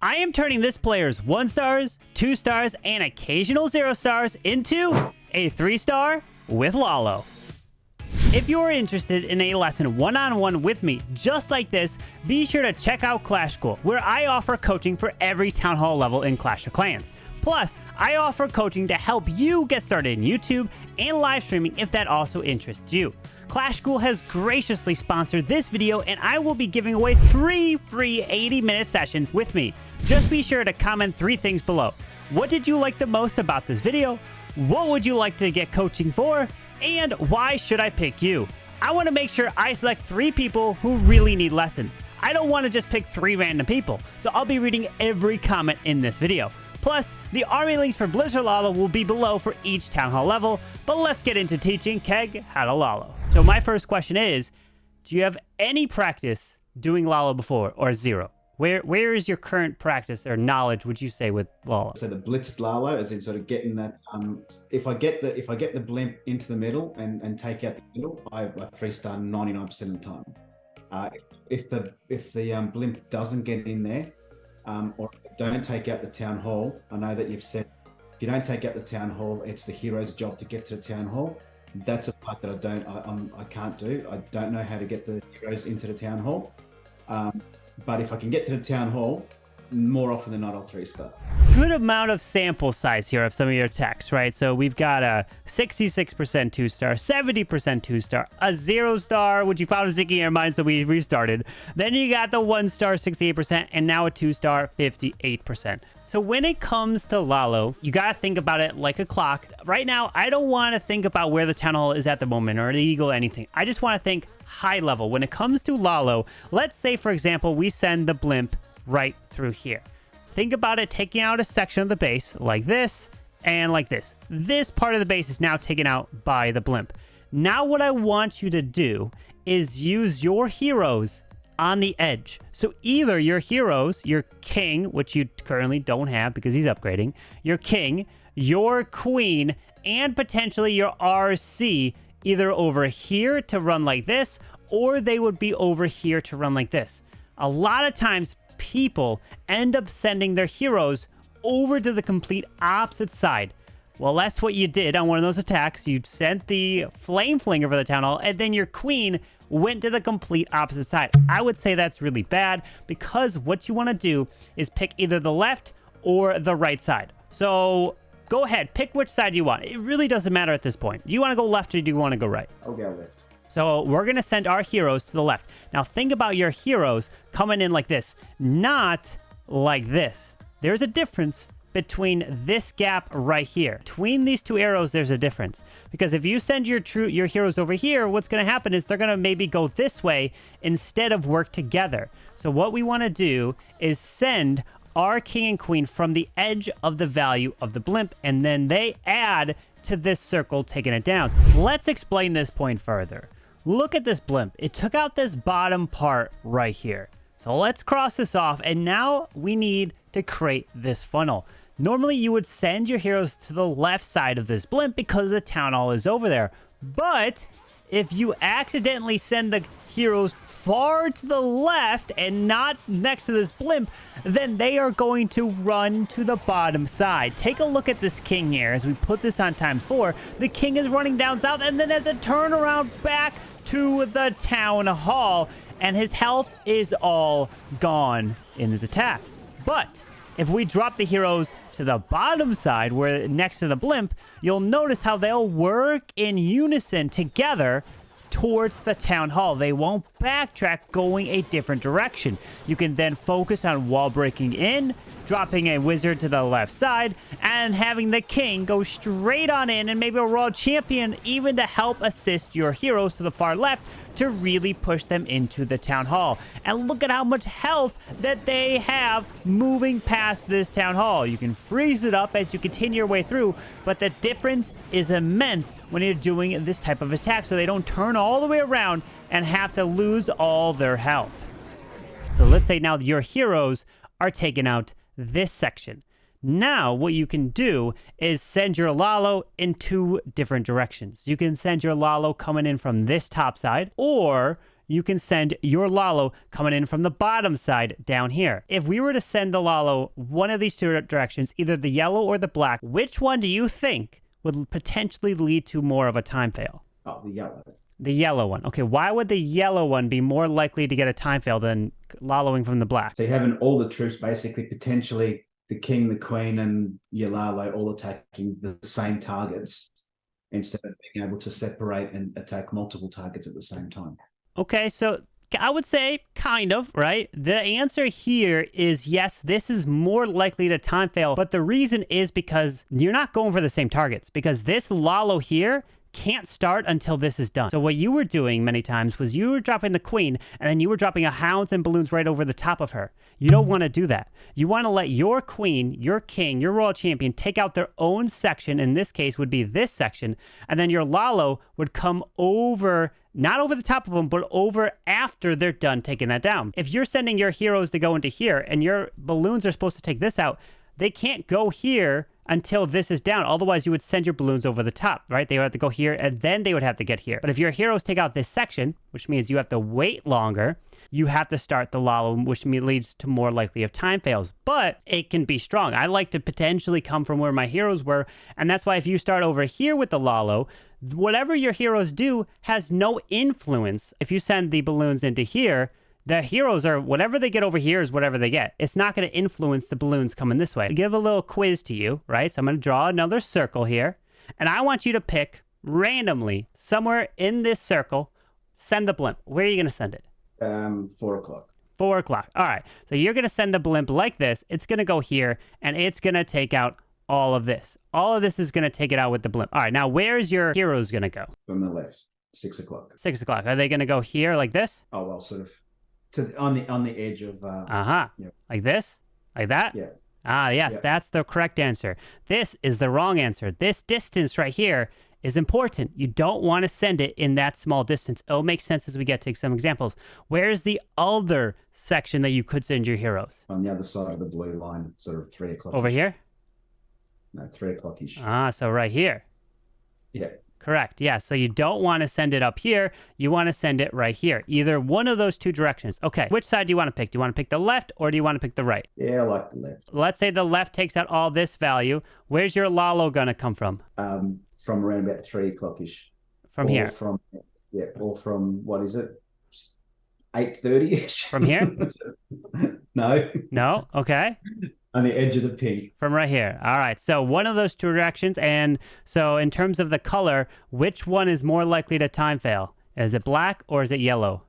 I am turning this player's 1 stars, 2 stars, and occasional 0 stars into a 3-star with Lalo. If you're interested in a lesson one-on-one with me just like this, be sure to check out Clash School, where I offer coaching for every Town Hall level in Clash of Clans. Plus, I offer coaching to help you get started in YouTube and live streaming if that also interests you. Clash School has graciously sponsored this video, and I will be giving away 3 free 80-minute sessions with me. Just be sure to comment 3 things below. What did you like the most about this video? What would you like to get coaching for? And why should I pick you? I want to make sure I select 3 people who really need lessons. I don't want to just pick 3 random people, so I'll be reading every comment in this video. Plus, the army links for Blizz Lalo will be below for each Town Hall level, but let's get into teaching Keg how to Lalo. So my first question is, do you have any practice doing Lalo before, or 0? Where is your current practice or knowledge, would you say, with Lalo? So the Blitz Lalo, as in sort of getting that, if I get the blimp into the middle and take out the middle, I 3-star 99% of the time. If the blimp doesn't get in there, or don't take out the town hall, I know that you've said if you don't take out the town hall, it's the hero's job to get to the town hall. That's a part that I can't do. I don't know how to get the heroes into the town hall. But if I can get to the town hall, more often than not, I'll 3-star. Good amount of sample size here of some of your attacks, right? So we've got a 66% 2-star, 70% 2-star, a 0-star, which you found sticking in your mind, so we restarted. Then you got the 1-star, 68%, and now a 2-star, 58%. So when it comes to Lalo, you got to think about it like a clock. Right now, I don't want to think about where the town hall is at the moment or the eagle or anything. I just want to think high level. When it comes to Lalo, let's say, for example, we send the blimp right through here. Think about it taking out a section of the base like this and like this. This part of the base is now taken out by the blimp. Now what I want you to do is use your heroes on the edge. So either your heroes, your king, which you currently don't have because he's upgrading, your king, your queen, and potentially your RC, either over here to run like this, or they would be over here to run like this. A lot of times people end up sending their heroes over to the complete opposite side. Well, that's what you did on one of those attacks. You sent the flame flinger for the town hall, and then your queen went to the complete opposite side. I would say that's really bad, because what you want to do is pick either the left or the right side. So go ahead, pick which side you want. It really doesn't matter at this point. Do you want to go left or do you want to go right? I'll go left. So we're going to send our heroes to the left. Now think about your heroes coming in like this, not like this. There's a difference between this gap right here. Between these 2 arrows, there's a difference. Because if you send your heroes over here, what's going to happen is they're going to maybe go this way instead of work together. So what we want to do is send our king and queen from the edge of the value of the blimp, and then they add to this circle, taking it down. Let's explain this point further. Look at this blimp. It took out this bottom part right here. So let's cross this off, and now we need to create this funnel. Normally, you would send your heroes to the left side of this blimp because the town hall is over there. But if you accidentally send the heroes far to the left and not next to this blimp, then they are going to run to the bottom side. Take a look at this king here. As we put this on ×4, the king is running down south and then has a turnaround back to the town hall, and his health is all gone in this attack. But if we drop the heroes to the bottom side, where next to the blimp, you'll notice how they'll work in unison together towards the town hall. They won't backtrack going a different direction. You can then focus on wall breaking in, dropping a wizard to the left side, and having the king go straight on in, and maybe a royal champion even to help assist your heroes to the far left to really push them into the town hall. And look at how much health that they have moving past this town hall. You can freeze it up as you continue your way through, but the difference is immense when you're doing this type of attack, so they don't turn all the way around and have to lose all their health. So let's say now your heroes are taking out this section. Now, what you can do is send your Lalo in 2 different directions. You can send your Lalo coming in from this top side, or you can send your Lalo coming in from the bottom side down here. If we were to send the Lalo one of these two directions, either the yellow or the black, which one do you think would potentially lead to more of a time fail? Oh, the yellow. The yellow one. Okay, why would the yellow one be more likely to get a time fail than Laloing from the black? So you're having all the troops basically potentially the king, the queen, and your Lalo all attacking the same targets instead of being able to separate and attack multiple targets at the same time. Okay, so I would say kind of, right? The answer here is yes, this is more likely to time fail, but the reason is because you're not going for the same targets, because this Lalo here can't start until this is done. So what you were doing many times was you were dropping the queen and then you were dropping a hounds and balloons right over the top of her. You don't want to do that. You want to let your queen, your king, your royal champion take out their own section. In this case would be this section. And then your Lalo would come over, not over the top of them, but over after they're done taking that down. If you're sending your heroes to go into here and your balloons are supposed to take this out, they can't go here until this is down. Otherwise, you would send your balloons over the top, right? They would have to go here, and then they would have to get here. But if your heroes take out this section, which means you have to wait longer, you have to start the Lalo, which leads to more likely of time fails. But it can be strong. I like to potentially come from where my heroes were, and that's why if you start over here with the Lalo, whatever your heroes do has no influence. If you send the balloons into here, the heroes are, whatever they get over here is whatever they get. It's not going to influence the balloons coming this way. I'll give a little quiz to you, right? So I'm going to draw another circle here. And I want you to pick randomly, somewhere in this circle, send the blimp. Where are you going to send it? 4 o'clock. 4 o'clock. All right. So you're going to send the blimp like this. It's going to go here, and it's going to take out all of this. All of this is going to take it out with the blimp. All right. Now, where's your heroes going to go? From the left. 6 o'clock. 6 o'clock. Are they going to go here like this? Oh, well, sort of. On the edge of Yeah. Like this, like that. Yeah. Yes, yeah. That's the correct answer. This is the wrong answer. This distance right here is important. You don't want to send it in that small distance. It'll make sense as we get to some examples. Where's the other section that you could send your heroes? On the other side of the blue line, sort of 3 o'clock. Over here? No, 3 o'clock-ish. So right here. Yeah. Correct. Yeah. So you don't want to send it up here. You want to send it right here. Either one of those two directions. Okay. Which side do you want to pick? Do you want to pick the left or do you want to pick the right? Yeah, I like the left. Let's say the left takes out all this value. Where's your Lalo going to come from? From around about 3 o'clock-ish. From here? Or from, what is it? 8:30-ish. From here? No. No? Okay. On the edge of the pink. From right here. All right. So one of those two directions. And so in terms of the color, which one is more likely to time fail? Is it black or is it yellow?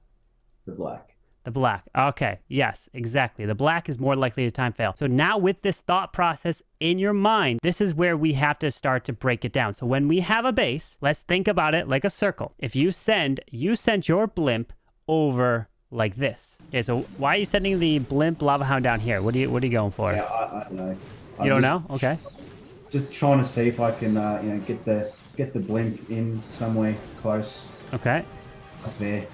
The black. The black. Okay. Yes, exactly. The black is more likely to time fail. So now with this thought process in your mind, this is where we have to start to break it down. So when we have a base, let's think about it like a circle. If you sent your blimp over like this. Okay, so why are you sending the blimp lava hound down here? What are you going for? Yeah, I don't know. You don't know? Okay. Just trying to see if I can, get the blimp in somewhere close. Okay. Up there.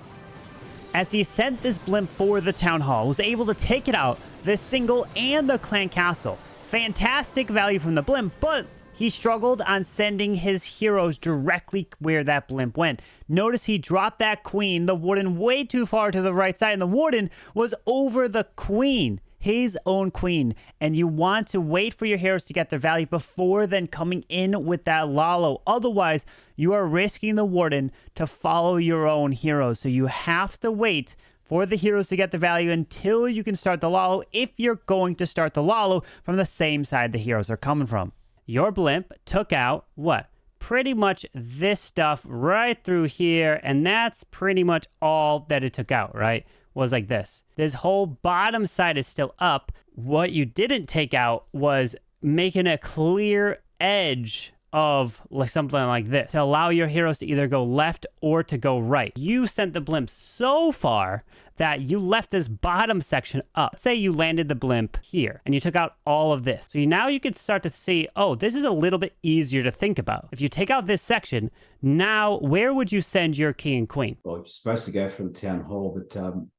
As he sent this blimp for the town hall, was able to take it out, the single and the clan castle. Fantastic value from the blimp, but he struggled on sending his heroes directly where that blimp went. Notice he dropped that queen, the warden, way too far to the right side, and the warden was over the queen, his own queen. And you want to wait for your heroes to get their value before then coming in with that Lalo. Otherwise, you are risking the warden to follow your own heroes. So you have to wait for the heroes to get the value until you can start the Lalo, if you're going to start the Lalo from the same side the heroes are coming from. Your blimp took out what? Pretty much this stuff right through here, and that's pretty much all that it took out, right? Was like this. This whole bottom side is still up. What you didn't take out was making a clear edge of like something like this to allow your heroes to either go left or to go right. You sent the blimp so far that you left this bottom section up. Let's say you landed the blimp here and you took out all of this. So now you could start to see, oh, this is a little bit easier to think about. If you take out this section, now where would you send your king and queen? Well, you're supposed to go for the town hall, but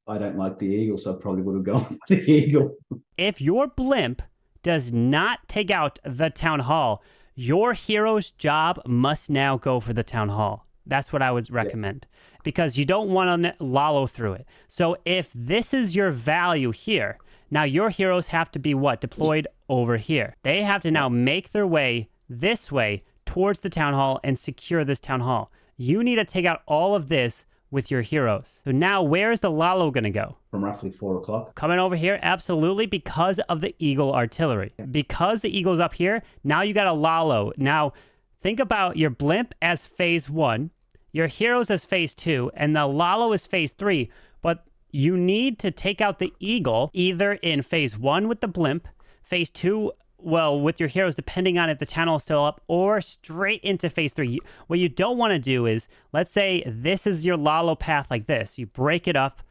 I don't like the eagle, so I probably would have gone for the eagle. If your blimp does not take out the town hall, your hero's job must now go for the town hall. That's what I would recommend, because you don't want to Lalo through it. So if this is your value here, now your heroes have to be what? Deployed over here. They have to now make their way this way towards the town hall and secure this town hall. You need to take out all of this with your heroes. So now where is the Lalo going to go? From roughly 4 o'clock. Coming over here? Absolutely, because of the Eagle artillery. Because the Eagle's up here, now you got a Lalo. Now, think about your blimp as phase 1, your heroes as phase 2, and the Lalo is phase 3. But you need to take out the Eagle either in phase 1 with the blimp, phase 2, well, with your heroes, depending on if the channel is still up, or straight into phase 3. What you don't want to do is, let's say this is your Lalo path like this. You break it up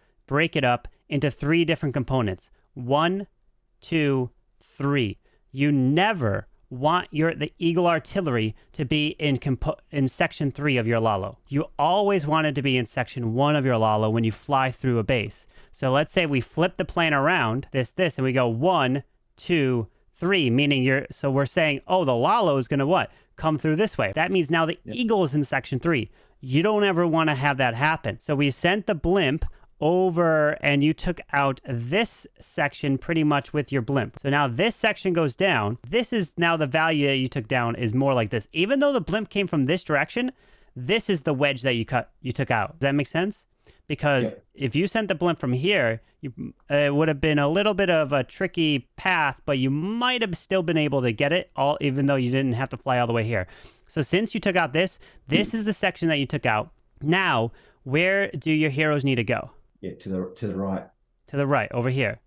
into 3 different components. 1, 2, 3. You never want the Eagle artillery to be in section 3 of your Lalo. You always want it to be in section 1 of your Lalo when you fly through a base. So let's say we flip the plan around, this, and we go 1, 2, 3, meaning so we're saying, oh, the Lalo is going to what? Come through this way. That means now the Eagle is in section 3. You don't ever want to have that happen. So we sent the blimp over and you took out this section pretty much with your blimp. So now this section goes down. This is now the value that you took down is more like this. Even though the blimp came from this direction, this is the wedge that you took out. Does that make sense? Because if you sent the blimp from here, it would have been a little bit of a tricky path, but you might have still been able to get it all, even though you didn't have to fly all the way here. So since you took out this is the section that you took out. Now, where do your heroes need to go? Yeah, to the right. To the right, over here.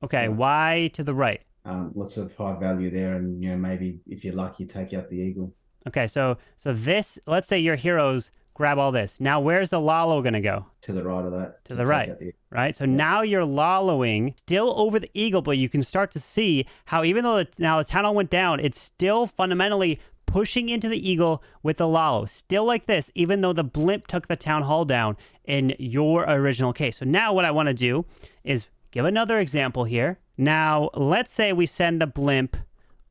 Okay, why to the right? Lots of high value there, and maybe if you're lucky, you take out the Eagle. Okay, so this, let's say your heroes grab all this. Now, where's the Lalo going to go? To the right of that. To the right, right? So now you're Laloing still over the Eagle, but you can start to see how even though now the town hall went down, it's still fundamentally pushing into the Eagle with the Lalo. Still like this, even though the blimp took the town hall down in your original case. So now what I want to do is give another example here. Now, let's say we send the blimp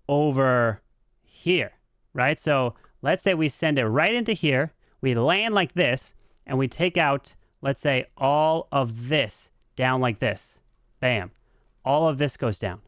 over here, right? So let's say we send it right into here. We land like this, and we take out, let's say, all of this down like this. Bam. All of this goes down.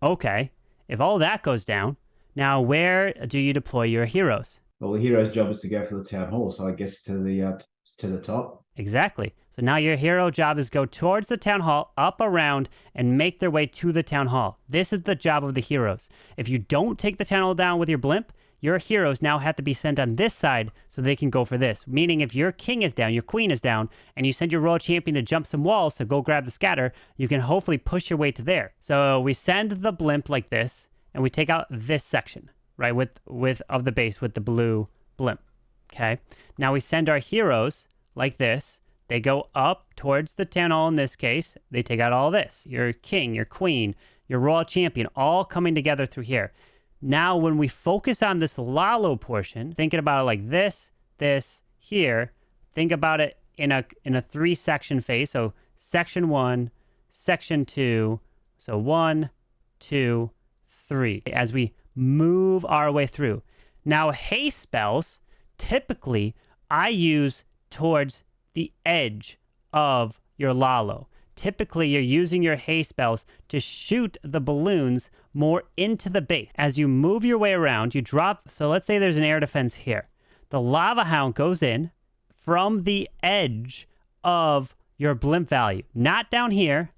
Okay. If all that goes down, now where do you deploy your heroes? Well, the hero's job is to go for the town hall, so I guess to the top. Exactly. So now your hero job is go towards the town hall, up, around, and make their way to the town hall. This is the job of the heroes. If you don't take the town hall down with your blimp, your heroes now have to be sent on this side so they can go for this. Meaning if your king is down, your queen is down, and you send your royal champion to jump some walls to go grab the scatter, you can hopefully push your way to there. So we send the blimp like this, and we take out this section, right, of the base with the blue blimp, okay? Now we send our heroes like this. They go up towards the town hall in this case. They take out all this. Your king, your queen, your royal champion, all coming together through here. Now, when we focus on this Lalo portion, thinking about it like this, here, think about it in a 3-section phase. So section 1, section 2, so 1, 2, 3, as we move our way through. Now, haste spells, typically, I use towards the edge of your Lalo. Typically, you're using your haste spells to shoot the balloons more into the base. As you move your way around, you drop. So let's say there's an air defense here. The lava hound goes in from the edge of your blimp value. Not down here,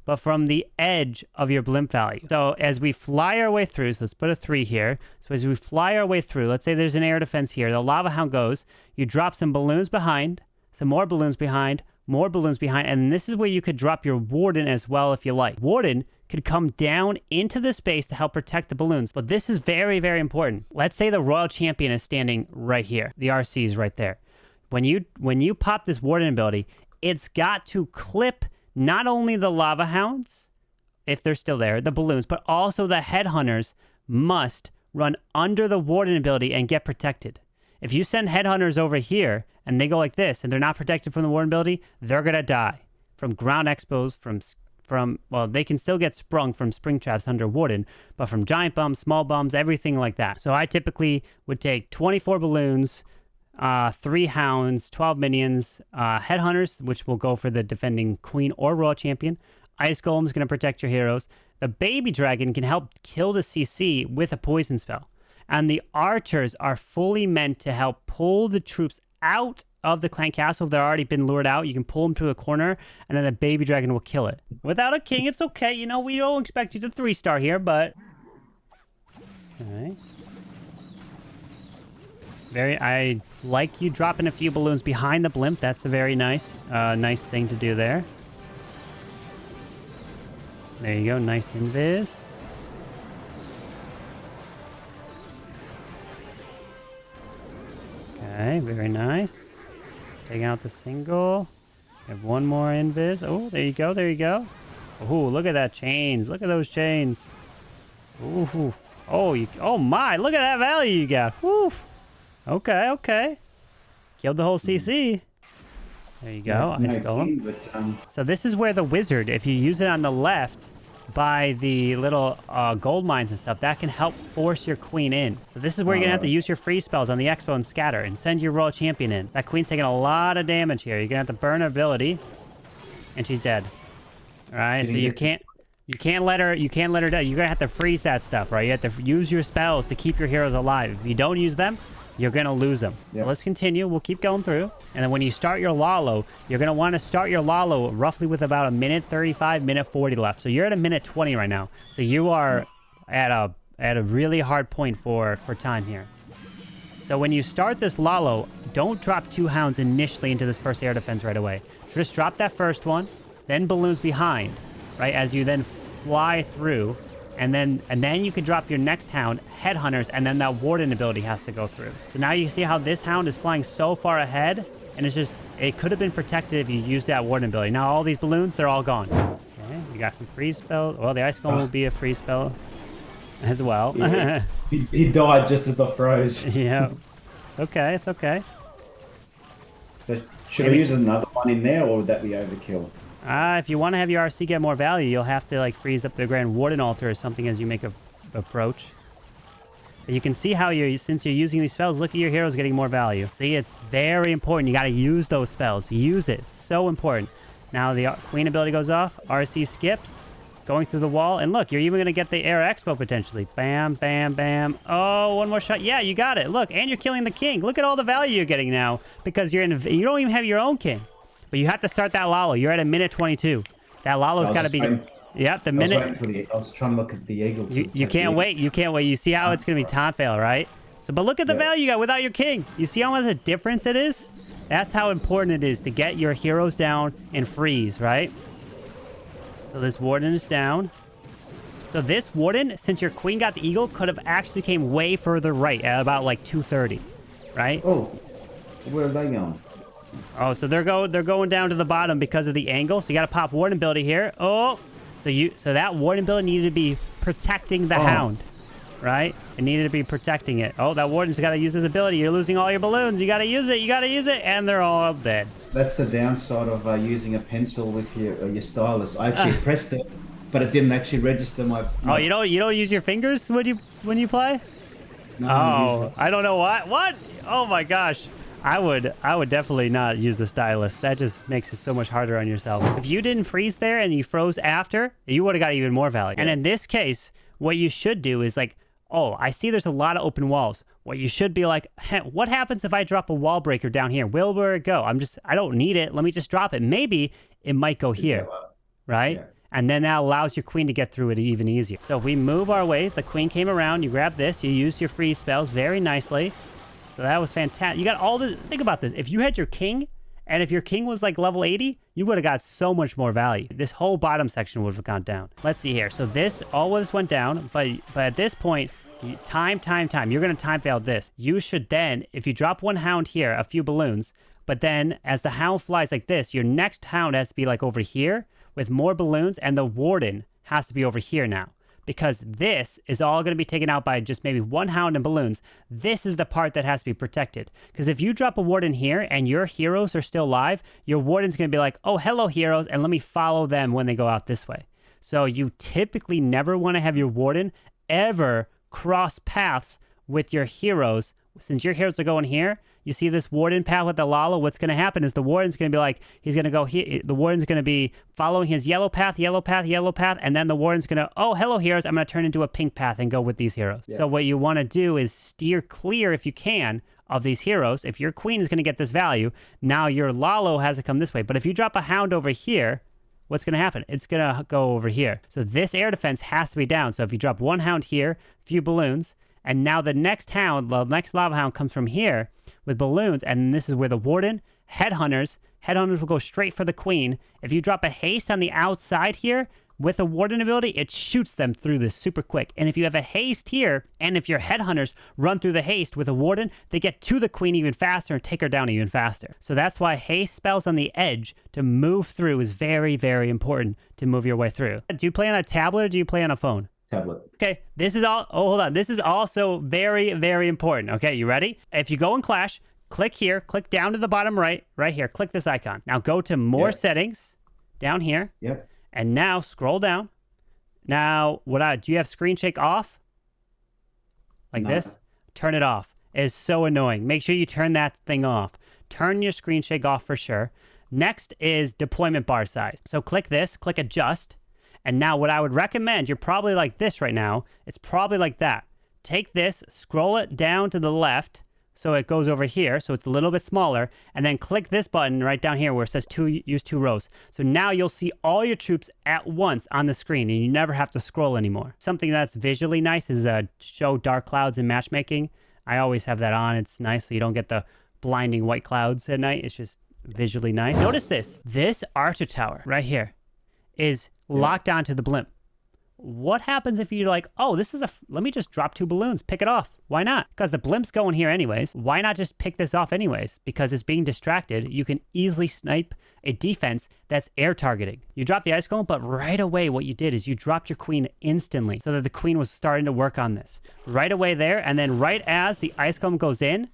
but from the edge of your blimp value. So as we fly our way through, so let's put a 3 here. So as we fly our way through, let's say there's an air defense here. The lava hound goes, you drop some balloons behind, some more balloons behind, more balloons behind, and this is where you could drop your warden as well if you like. Warden could come down into the space to help protect the balloons, but this is very, very important. Let's say the royal champion is standing right here. The RC is right there. When you pop this warden ability, it's got to clip not only the lava hounds, if they're still there, the balloons, but also the headhunters must run under the warden ability and get protected. If you send headhunters over here and they go like this and they're not protected from the warden ability, they're going to die from ground expos, well, they can still get sprung from spring traps under warden, but from giant bombs, small bombs, everything like that. So I typically would take 24 balloons, 3 hounds, 12 minions, headhunters, which will go for the defending queen or royal champion. Ice golem is going to protect your heroes. The baby dragon can help kill the CC with a poison spell. And the archers are fully meant to help pull the troops out of the clan castle. If they've already been lured out, you can pull them to a corner, and then the baby dragon will kill it. Without a king, it's okay. You know, we don't expect you to 3-star here, but... Alright. I like you dropping a few balloons behind the blimp. That's a very nice thing to do there. There you go, nice invis. Okay, very nice. Taking out the single. Have one more invis. Oh, there you go, there you go. Oh, look at that chains. Look at those chains. Ooh. Oh my, look at that value you got. Woo. Okay. Killed the whole CC. There you go. So this is where the wizard, if you use it on the left by the little gold mines and stuff, that can help force your queen in. So this is where you're going to have to use your free spells on the expo and scatter and send your royal champion in. That queen's taking a lot of damage here. You're going to have to burn her ability, and she's dead. All right, so you can't let her die. You're going to have to freeze that stuff, right? You have to use your spells to keep your heroes alive. If you don't use them, you're going to lose them. Yep. So let's continue. We'll keep going through. And then when you start your Lalo, you're going to want to start your Lalo roughly with about a minute 35, minute 40 left. So you're at a minute 20 right now. So you are at a really hard point for time here. So when you start this Lalo, don't drop 2 hounds initially into this first air defense right away. Just drop that first one, then balloons behind, right? As you then fly through. And then you can drop your next hound, headhunters, and then that warden ability has to go through. So now you see how this hound is flying so far ahead, and it could have been protected if you used that warden ability. Now all these balloons, they're all gone. Okay, you got some free spells. Well, the ice golem will be a free spell as well. Yeah. he died just as I froze. Yeah. Okay, it's okay. So should I use another one in there, or would that be overkill? If you want to have your RC get more value, you'll have to like freeze up the Grand Warden altar or something as you make a approach. But you can see how since you're using these spells, look at your heroes getting more value. See, it's very important. You got to use those spells. Use it. It's so important. Now the Queen ability goes off. RC skips. Going through the wall. And look, you're even going to get the Air Expo potentially. Bam, bam, bam. Oh, one more shot. Yeah, you got it. Look, and you're killing the king. Look at all the value you're getting now because you don't even have your own king. But you have to start that Lalo. You're at a minute 22. That Lalo's got to be... Yep, the minute... I was trying to look at the eagle. You can't wait. You can't wait. You see how it's going to be taunt fail, right? But look at the value you got without your king. You see how much a difference it is? That's how important it is to get your heroes down and freeze, right? So this warden is down. So this warden, since your queen got the eagle, could have actually came way further right at about like 230, right? Oh, where are they going? Oh, so they're going down to the bottom because of the angle. So you got to pop warden ability here. Oh, so that warden ability needed to be protecting the hound, right? It needed to be protecting it. Oh, that warden's got to use his ability. You're losing all your balloons. You got to use it. You got to use it, and they're all dead. That's the downside of using a pencil with your stylus. I actually pressed it, but it didn't actually register my... Oh, you don't use your fingers when you play? No. I don't know what. What? Oh my gosh. I would definitely not use the stylus. That just makes it so much harder on yourself. If you didn't freeze there and you froze after, you would have got even more value. And in this case, what you should do is like, oh, I see there's a lot of open walls. What you should be like, hey, what happens if I drop a wall breaker down here? Where it go? I don't need it. Let me just drop it. Maybe it might go here, right? Yeah. And then that allows your queen to get through it even easier. So if we move our way, the queen came around, you grab this, you used your freeze spells very nicely. So that was fantastic. You got all this. Think about this. If you had your king, and if your king was like level 80, you would have got so much more value. This whole bottom section would have gone down. Let's see here. So all of this went down, but at this point, time. You're going to time fail this. You should then, if you drop one hound here, a few balloons, but then as the hound flies like this, your next hound has to be like over here with more balloons, and the warden has to be over here now. Because this is all going to be taken out by just maybe one hound and balloons. This is the part that has to be protected. Because if you drop a warden here and your heroes are still alive, your warden's going to be like, oh, hello, heroes, and let me follow them when they go out this way. So you typically never want to have your warden ever cross paths with your heroes. Since your heroes are going here, You see this warden path with the Lalo? What's going to happen is the warden's going to be like, he's going to go here. The warden's going to be following his yellow path, yellow path, yellow path. And then the warden's going to, oh, hello, heroes. I'm going to turn into a pink path and go with these heroes. Yeah. So what you want to do is steer clear, if you can, of these heroes. If your queen is going to get this value, now your Lalo has to come this way. But if you drop a hound over here, what's going to happen? It's going to go over here. So this air defense has to be down. So if you drop one hound here, a few balloons, and now the next hound, the next lava hound comes from here with balloons, and this is where the warden, headhunters will go straight for the queen. If you drop a haste on the outside here with a warden ability, it shoots them through this super quick. And if you have a haste here, and if your headhunters run through the haste with a warden, they get to the queen even faster and take her down even faster. So that's why haste spells on the edge to move through is very, very important to move your way through. Do you play on a tablet or do you play on a phone? Tablet. Okay, this is all, oh, hold on. This is also very, very important. Okay, you ready? If you go in Clash, click here, click down to the bottom right here, click this icon. Now go to more settings down here. Yep. And now scroll down. Now, do you have screen shake off? Like this? Turn it off. It is so annoying. Make sure you turn that thing off. Turn your screen shake off for sure. Next is deployment bar size. So click this, click adjust. And now what I would recommend, you're probably like this right now. It's probably like that. Take this, scroll it down to the left so it goes over here, so it's a little bit smaller, and then click this button right down here where it says use two rows. So now you'll see all your troops at once on the screen, and you never have to scroll anymore. Something that's visually nice is show dark clouds in matchmaking. I always have that on. It's nice so you don't get the blinding white clouds at night. It's just visually nice. Notice this. This archer tower right here is locked onto the blimp. What happens if you're like, oh, let me just drop two balloons, pick it off. Why not? Because the blimp's going here anyways. Why not just pick this off anyways? Because it's being distracted. You can easily snipe a defense that's air targeting. You drop the ice golem, but right away what you did is you dropped your queen instantly so that the queen was starting to work on this. Right away there, and then right as the ice golem goes in,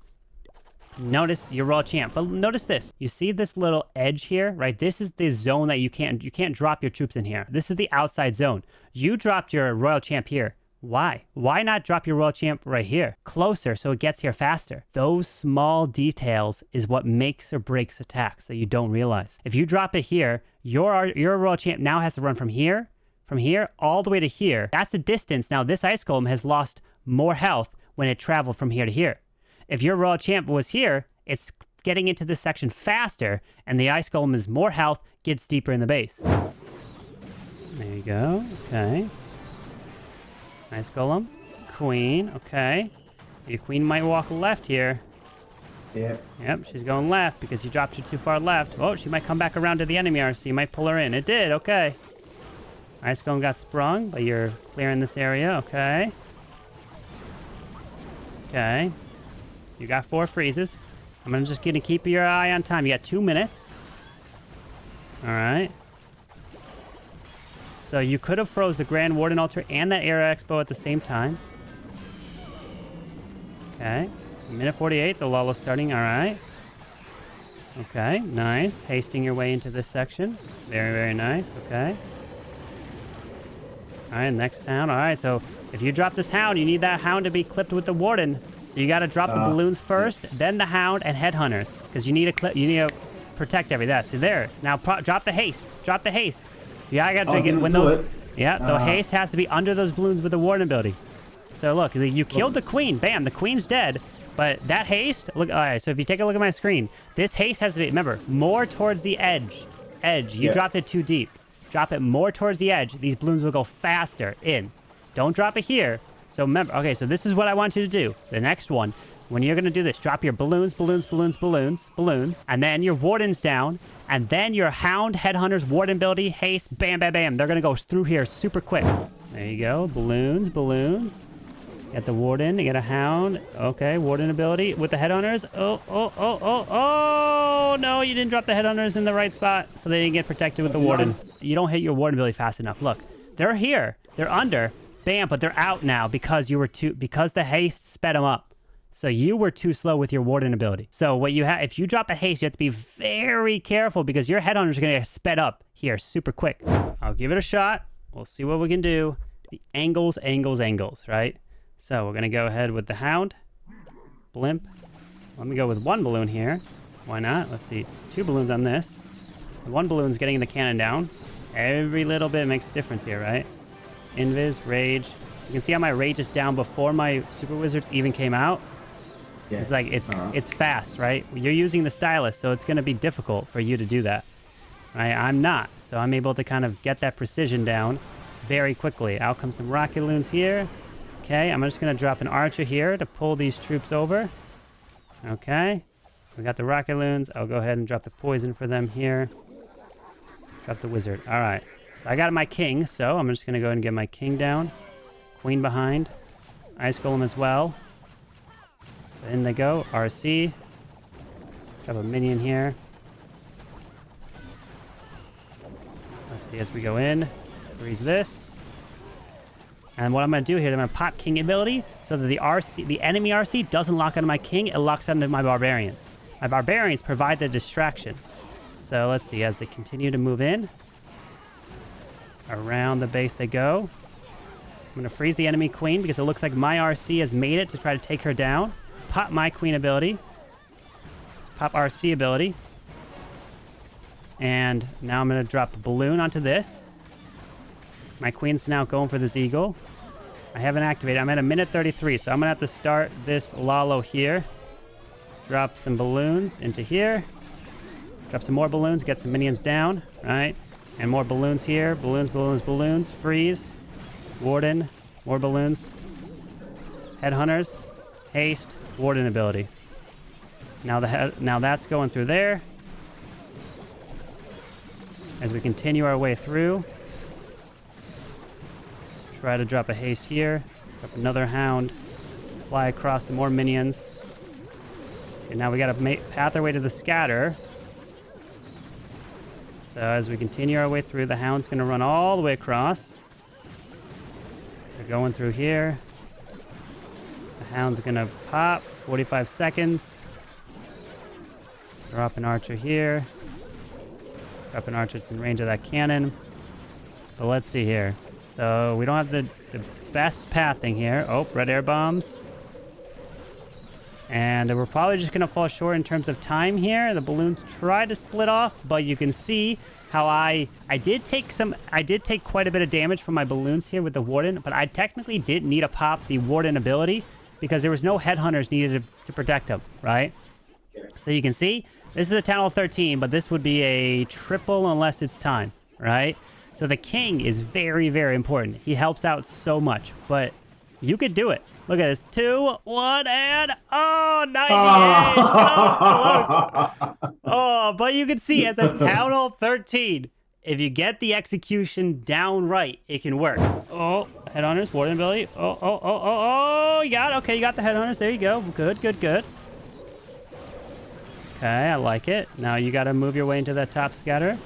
notice your royal champ. But notice this. You see this little edge here, right? This is the zone that you can't drop your troops in here. This is the outside zone. You dropped your royal champ here. Why? Why not drop your royal champ right here? Closer so it gets here faster. Those small details is what makes or breaks attacks that you don't realize. If you drop it here, your royal champ now has to run from here all the way to here. That's the distance. Now this ice golem has lost more health when it traveled from here to here. If your royal champ was here, it's getting into this section faster, and the ice golem is more health, gets deeper in the base. There you go. Okay. Ice golem. Queen. Okay. Your queen might walk left here. Yep. Yep, she's going left because you dropped her too far left. Oh, she might come back around to the enemy army, so you might pull her in. It did. Okay. Ice golem got sprung, but you're clearing this area. Okay. Okay. You got 4 freezes. I'm just going to keep your eye on time. You got 2 minutes. All right. So you could have froze the Grand Warden Altar and that Air Expo at the same time. Okay. Minute 48, the lull is starting. All right. Okay, nice. Hasting your way into this section. Very, very nice. Okay. All right, next hound. All right, so if you drop this hound, you need that hound to be clipped with the Warden. So you got to drop the balloons first, then the hound and headhunters, because you need to protect everything. So there. Now drop the haste. Drop the haste. Yeah, I got to get when those. Yeah, the haste has to be under those balloons with the Warden ability. So look, you killed the queen. Bam, the queen's dead. But that haste, look. All right, so if you take a look at my screen, this haste has to be, remember, more towards the edge. You dropped it too deep. Drop it more towards the edge. These balloons will go faster in. Don't drop it here. So remember, okay, so this is what I want you to do. The next one, when you're going to do this, drop your balloons, and then your wardens down, and then your hound, headhunters, warden ability, haste, bam, bam, bam. They're going to go through here super quick. There you go. Balloons. Get the warden, you get a hound. Okay, warden ability with the headhunters. Oh, no, you didn't drop the headhunters in the right spot, so they didn't get protected with the warden. You don't hit your warden ability fast enough. Look, they're here. They're under. Bam, but they're out now because because the haste sped them up. So you were too slow with your warden ability. So what you have, if you drop a haste, you have to be very careful because your headhunters are going to get sped up here super quick. I'll give it a shot. We'll see what we can do. The angles, right? So we're going to go ahead with the hound, blimp, Let me go with 1 balloon here. Why not? Let's see. 2 balloons on this. 1 balloon's getting the cannon down. Every little bit makes a difference here, right? Invis, rage. You can see how my rage is down before my super wizards even came out. Yeah. It's like it's fast, right? You're using the stylus, so it's going to be difficult for you to do that. Right? I'm not, so I'm able to kind of get that precision down very quickly. Out comes some rocket loons here. Okay, I'm just going to drop an archer here to pull these troops over. Okay, we got the rocket loons. I'll go ahead and drop the poison for them here. Drop the wizard. All right, so I got my king, so I'm just going to go ahead and get my king down. Queen behind. Ice golem as well. So in they go. RC. Drop a minion here. Let's see as we go in. Freeze this. And what I'm going to do here is I'm going to pop king ability so that the enemy RC doesn't lock onto my king, it locks onto my barbarians. My barbarians provide the distraction. So let's see, as they continue to move in, around the base they go. I'm going to freeze the enemy queen because it looks like my RC has made it to try to take her down. Pop my queen ability. Pop RC ability. And now I'm going to drop a balloon onto this. My queen's now going for this eagle. I haven't activated. I'm at 1:33, so I'm going to have to start this Lalo here. Drop some balloons into here. Drop some more balloons, get some minions down, right? And more balloons here. Balloons, balloons, balloons. Freeze. Warden. More balloons. Headhunters. Haste. Warden ability. Now that's going through there. As we continue our way through. Try to drop a haste here. Drop another hound. Fly across some more minions. And now we got to path our way to the scatter. So as we continue our way through, the hound's going to run all the way across. They're going through here. The hound's going to pop. 45 seconds. Drop an archer here. Drop an archer that's in range of that cannon. But let's see here. So we don't have the best pathing here. Oh, red air bombs. And we're probably just going to fall short in terms of time here. The balloons try to split off, but you can see how I did take quite a bit of damage from my balloons here with the warden, but I technically didn't need to pop the warden ability because there was no headhunters needed to protect him, right? So you can see this is a Town Hall 13, but this would be a triple unless it's time, right? So the king is very, very important. He helps out so much, but you could do it. Look at this. 2, 1, and... Oh, 98! So close. Oh, but you can see as a Town Hall 13, if you get the execution down right, it can work. Oh, headhunters, warden ability. Oh, you got it. Okay, you got the headhunters. There you go. Good, good, good. Okay, I like it. Now you got to move your way into that top scatter.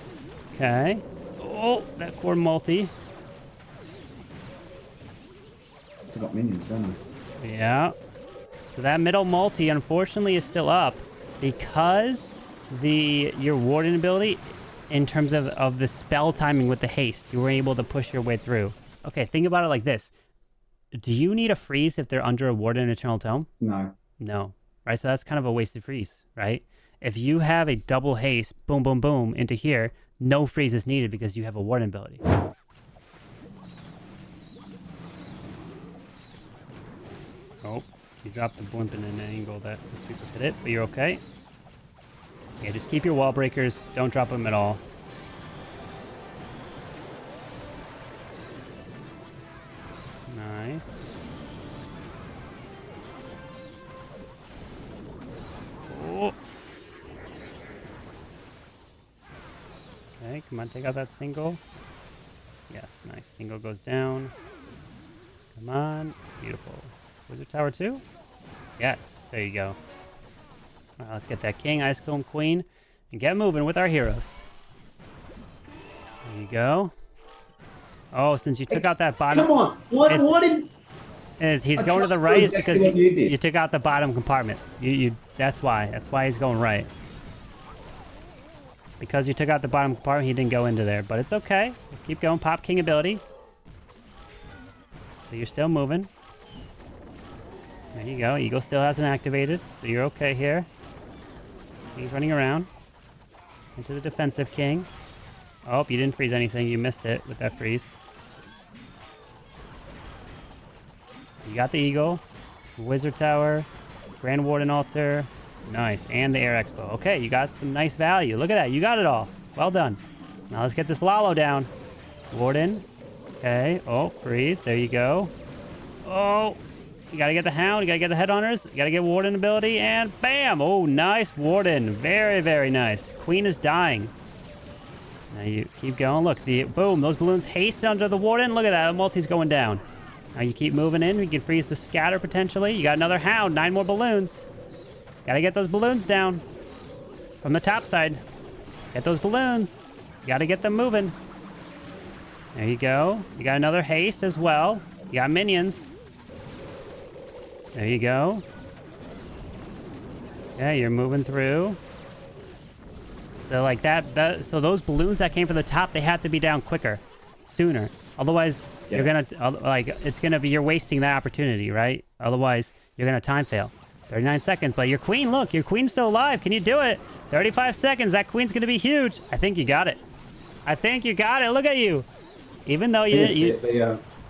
Okay. Oh, that core multi. It's got minions, don't it? Yeah. So that middle multi, unfortunately, is still up because your warden ability, in terms of the spell timing with the haste, you were able to push your way through. Okay, think about it like this. Do you need a freeze if they're under a warden Eternal Tome? No. No. Right, so that's kind of a wasted freeze, right? If you have a double haste, boom, boom, boom, into here, no freeze is needed because you have a warden ability. Oh, you dropped the blimp in an angle that the sweeper hit it, but you're okay. Yeah, just keep your wall breakers. Don't drop them at all. Nice. Oh. Okay, come on, take out that single. Yes, nice. Single goes down. Come on. Beautiful. Wizard Tower 2? Yes, there you go. All right, let's get that king, ice golem, queen, and get moving with our heroes. There you go. Oh, since you took out that bottom... Come on! What did... He's going to the right exactly because you took out the bottom compartment. That's why. That's why he's going right. Because you took out the bottom compartment, he didn't go into there. But it's okay. Keep going. Pop king ability. So you're still moving. There you go. Eagle still hasn't activated, so you're okay here. He's running around. Into the defensive king. Oh, you didn't freeze anything. You missed it with that freeze. You got the Eagle. Wizard Tower. Grand Warden Altar. Nice. And the Air Expo. Okay, you got some nice value. Look at that. You got it all. Well done. Now let's get this Lalo down. Warden. Okay. Oh, freeze. There you go. Oh, you gotta get the Hound. You gotta get the Headhunters. You gotta get Warden ability. And bam! Oh, nice Warden. Very, very nice. Queen is dying. Now you keep going. Look, boom. Those balloons haste under the Warden. Look at that. The multi's going down. Now you keep moving in. You can freeze the scatter potentially. You got another Hound. 9 more balloons. Gotta get those balloons down. From the top side. Get those balloons. You gotta get them moving. There you go. You got another haste as well. You got minions. There you go. Yeah, you're moving through. So like so those balloons that came from the top, they have to be down quicker, sooner. Otherwise, you're gonna you're wasting that opportunity, right? Otherwise, you're gonna time fail. 39 seconds, but your queen, look, your queen's still alive. Can you do it? 35 seconds. That queen's gonna be huge. I think you got it. I think you got it. Look at you. Even though you didn't,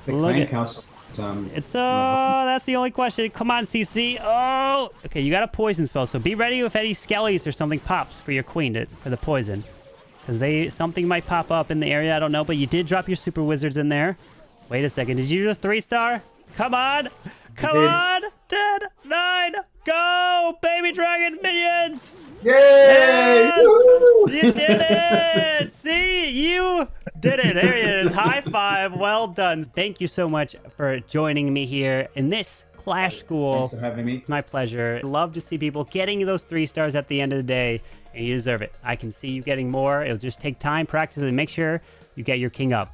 the clan castle. That's the only question. Come on, CC. Oh, okay. You got a poison spell, so be ready if any skellies or something pops for your queen for the poison, because something might pop up in the area. I don't know, but you did drop your super wizards in there. Wait a second. Did you do a 3-star? Come on, come on. 10, 9, go, baby dragon minions. Yay! Yes! You did it! See, you did it. There it is. High five. Well done. Thank you so much for joining me here in this Clash School. Thanks for having me. It's my pleasure. Love to see people getting those 3 stars at the end of the day, and you deserve it. I can see you getting more. It'll just take time, practice, and make sure you get your king up.